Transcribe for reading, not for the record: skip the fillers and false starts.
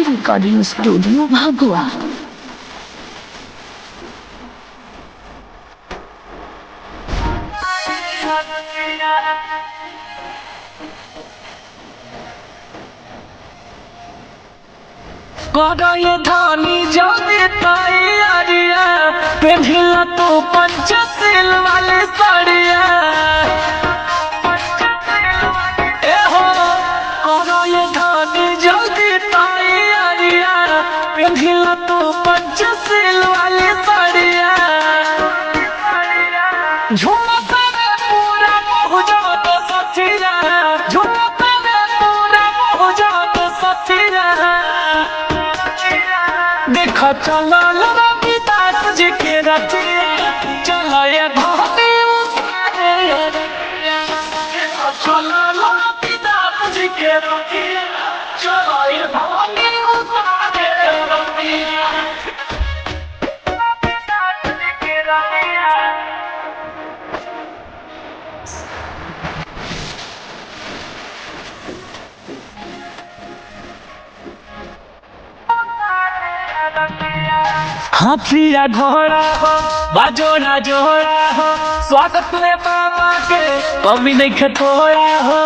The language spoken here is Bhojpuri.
Recording Studio Bhagwa. ये धानी जाने तैयारिया पेढ़िला तो पंचशील वाली साड़िया ए हो करो ये धानी जल्दी तैयारिया पेढ़िला तो पंचशील वाली साड़िया झुमका में पूरा मुहजात सथिया झुमका में पूरा मुहजात सथिया देखा चला रविदास जी के रचिया चला ये धानी उतारे देखा चला रविदास जी के रचिया चला ये धानी उतारे रचिया रविदास जी के रचिया हाथिया घोड़ा हो बाजोड़ा जोड़ा हो स्वागत में बाबा के कभी नहीं खतोड़ा हो